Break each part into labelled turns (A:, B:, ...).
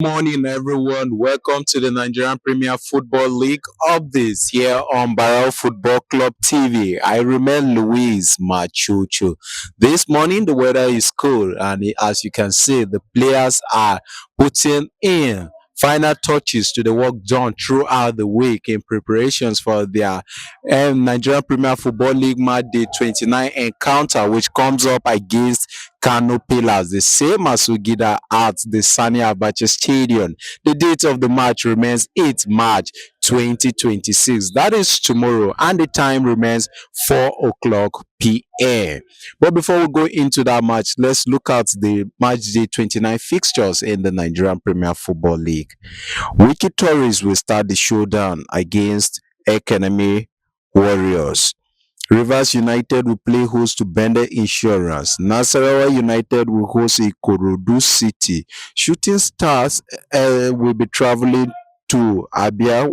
A: Morning, everyone. Welcome to the Nigerian Premier Football League updates here on Barrel Football Club TV. I remain Luis Machuchu. This morning, the weather is cool, and as you can see, the players are putting in final touches to the work done throughout the week in preparations for their Nigerian Premier Football League match day 29 encounter, which comes up against Kano Pillars, the same as we get at the Sani Abacha Stadium. The date of the match remains 8th March 2026. That is tomorrow, and the time remains 4 o'clock p.m. But before we go into that match, let's look at the match day 29 fixtures in the Nigerian Premier Football League. Wiki Tories will start the showdown against Economy Warriors. Rivers United will play host to Bender Insurance. Nasarawa United will host Ikorodu City. Shooting Stars will be traveling to Abia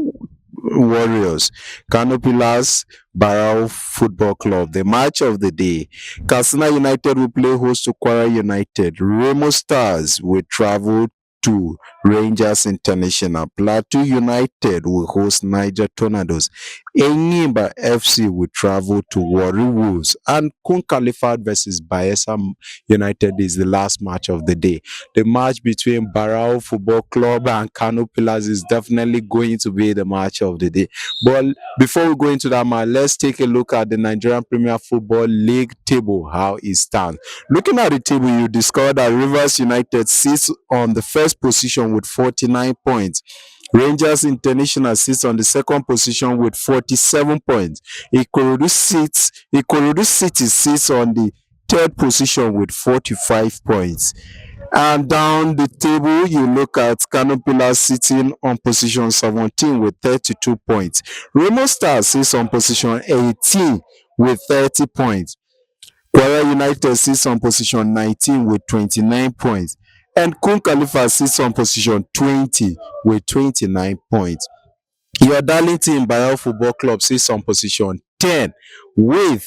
A: Warriors. Kano Pillars Barao Football Club. The match of the day. Katsina United will play host to Kwara United. Remo Stars will travel to Rangers International. Plateau United will host Niger Tornadoes. Enyimba FC will travel to Warri Wolves. And Kun Khalifat versus Bayelsa United is the last match of the day. The match between Barao Football Club and Kano Pillars is definitely going to be the match of the day. But before we go into that match, let's take a look at the Nigerian Premier Football League table, how it stands. Looking at the table, you discover that Rivers United sits on the first position with 49 points. Rangers International sits on the second position with 47 points. Ikorodu City sits on the third position with 45 points. And down the table, you look at Kano Pillars sitting on position 17 with 32 points. Remo Stars sits on position 18 with 30 points. Kwara United sits on position 19 with 29 points. And Kun Khalifa sits on position 20 with 29 points. Your Darlington Barrel Football Club sits on position 10 with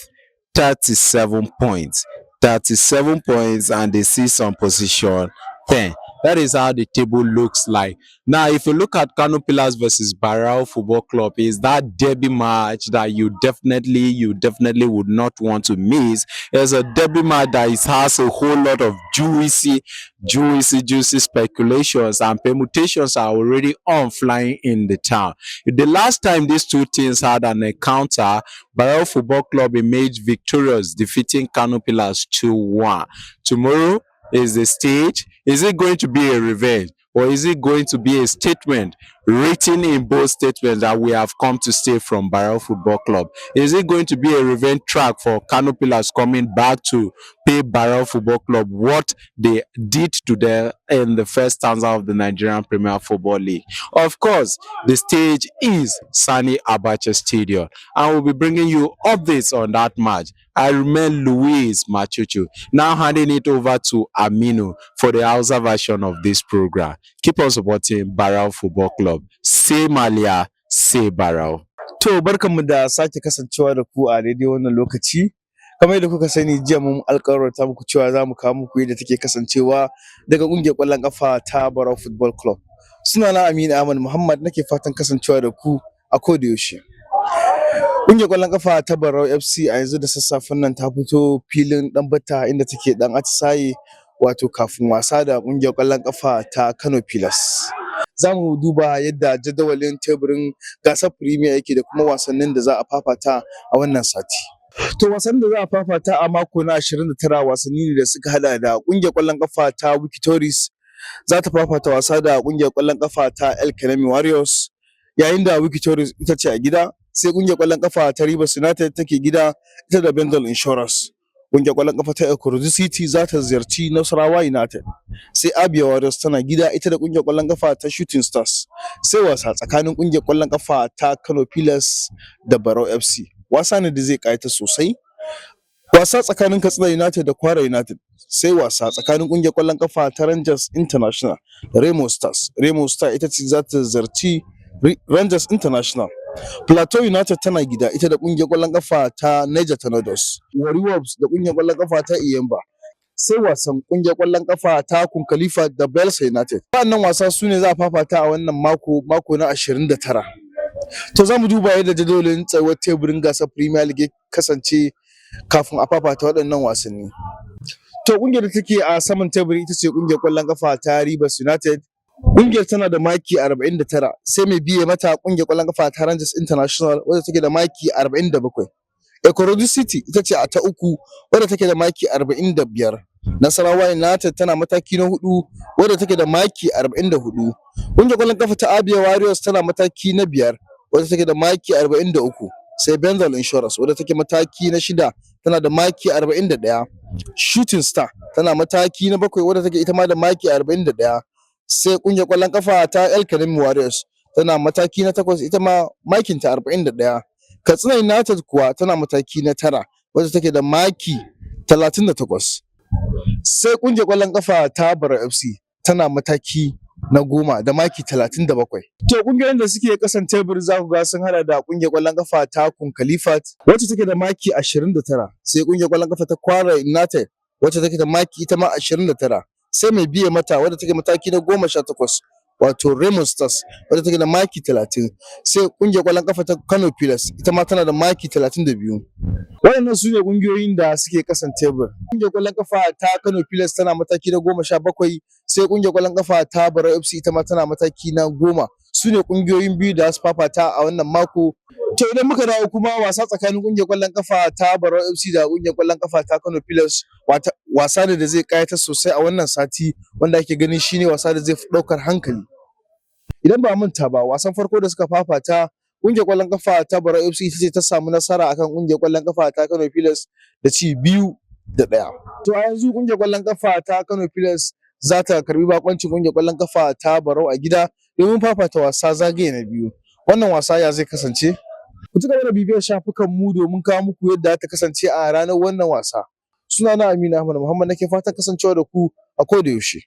A: 37 points. 37 points, and they sit on position 10. That is how the table looks like. Now, if you look at Kano Pillars versus Barrel Football Club, is that derby match that you definitely would not want to miss. It's a derby match that has a whole lot of juicy speculations, and permutations are already on flying in the town. The last time these two teams had an encounter, Barrel Football Club emerged victorious, defeating Kano Pillars 2-1. Tomorrow is the stage. Is it going to be a revenge, or is it going to be a statement written in both statements that we have come to stay from Barrel Football Club? Is it going to be a revenge track for Kano Pillars coming back to pay Barrel Football Club what they did to them in the first stanza of the Nigerian Premier Football League? Of course, the stage is Sani Abacha Stadium, and we'll be bringing you updates on that match. I remain Luis Machuchu. Now handing it over to Aminu for the Hausa version of this program. Keep on supporting Barrel Football Club. Say Malia, say Barrel.
B: To barkanmu da sake kasancewa da ku a daidai wannan lokaci. Kamar yadda kuka sani jiya mun alƙawarta muku cewa za mu kawo muku yadda take kasancewa daga ƙungiyar ƙwallon ƙafa ta Barau Football Club. Sunana Aminu Ahmad Muhammad, nake fatan kasancewa da ku a koda yaushe. Ƙungiyar ƙwallon ƙafa ta Barau FC a yanzu da sassafen nan ta fito filin Ɗanbata inda take ɗan atisaye, wato kafin wasa da ƙungiyar ƙwallon ƙafa ta Kano Pillars. Za mu duba yadda jadawalin teburin gasar Premier yake da kuma wasannin da za a fafata a wannan sati. To wasannin da za a fafata a mako na 29 wasanni ne da suka hada da ƙungiyar ƙwallon ƙafa ta Wiki Tories za ta fafata wasa da ƙungiyar ƙwallon ƙafa ta El Kanemi Warriors, yayin da Wiki Tories ita ce a gida, sai ƙungiyar ƙwallon ƙafa ta Rivers United take gida ita da Bendel Insurance. Ƙungiyar ƙwallon ƙafa ta Ikorodu City za ta ziyarci Nasarawa United, sai Abia Warriors tana gida ita da ƙungiyar ƙwallon ƙafa ta Shooting Stars. Sai wasa tsakanin ƙungiyar ƙwallon ƙafa ta Kano Pillars da Barau FC. Wasa ne da zai ƙayata sosai. Wasa tsakanin Katsina United da Kwara United, sai wasa tsakanin ƙungiyar ƙwallon ƙafa ta Rangers International da Remo Stars. Remo Stars ita ce za ta ziyarci Rangers International. Plateau United tana gida ita da ƙungiyar ƙwallon ƙafa ta Niger Tornadoes. Warri Wolves da ƙungiyar ƙwallon ƙafa ta Iyemba. sai wasan ƙungiyar ƙwallon ƙafa ta Kun Khalifa da Belsa United. Waɗannan wasa su ne za a fafata a wannan mako na 29. To za mu duba yadda jadawalin tsayuwar teburin gasar Premier League ya kasance kafin a fafata waɗannan wasanni. To ƙungiyar da take a saman teburi ita ce ƙungiyar ƙwallon ƙafa ta Rivers United. Ƙungiyar tana da maki 49, sai mai biye mata ƙungiyar ƙwallon ƙafa ta Rangers International wadda take da maki 47. Ekorodu City ita ce a ta uku wadda take da maki 45. Nasarawa United tana mataki na hudu wadda take da maki 44. Ƙungiyar ƙwallon ƙafa ta Abia Warriors tana mataki na biyar wadda take da maki 43. Sai Benzal Insurance wadda take mataki na shida tana da maki 41. Shooting Star tana mataki na bakwai wadda take ita ma da maki 41. Sai ƙungiyar ƙwallon ƙafa ta El Kanemi Warriors tana mataki na takwas ita ma makinta 41. Katsina United kuwa tana mataki na tara wadda take da maki 38. Sai ƙungiyar ƙwallon ƙafa ta Bara FC tana mataki na goma da maki 37. To ƙungiyoyin da suke kasan tebur za ku ga sun hada da ƙungiyar ƙwallon ƙafa ta Kun Khalifat wacce take da maki 29. Sai ƙungiyar ƙwallon ƙafa ta Kwara United wacce take da maki ita ma 29. Sai mai biye mata wadda take mataki na 18 wato Raymond Stars wadda take da maki 30. Sai ƙungiyar ƙwallon ƙafa ta Kano Pillars ita ma tana da maki 32. Waɗannan su ne ƙungiyoyin da suke kasan tebur. Ƙungiyar ƙwallon ƙafa ta Kano Pillars tana mataki na 17, sai ƙungiyar ƙwallon ƙafa ta Barau FC ita ma tana mataki na 10. Su ne ƙungiyoyin biyu da su fafata a wannan mako. To idan muka dawo kuma wasa tsakanin ƙungiyar ƙwallon ƙafa ta Barau FC da ƙungiyar ƙwallon ƙafa ta Kano Pillars wasa ne da zai ƙayatar sosai a wannan sati wanda ake ganin shine wasa da zai fi ɗaukar hankali. Idan ba manta ba wasan farko da suka fafata ƙungiyar ƙwallon ƙafa ta Barau FC ita ce ta samu nasara akan ƙungiyar ƙwallon ƙafa ta Kano Pillars da ci 2-1. To a yanzu ƙungiyar ƙwallon ƙafa ta Kano Pillars za ta karbi bakoncin ƙungiyar ƙwallon ƙafa ta Barau a gida domin fafata wasa zagaye na biyu. Wannan wasa ya zai kasance? Ku ci gaba da bibiyar shafukan mu domin kawo muku yadda ta kasance a ranar wannan wasa. Sunana Aminu Ahmad Muhammad nake fatan kasancewa da ku a koda yaushe.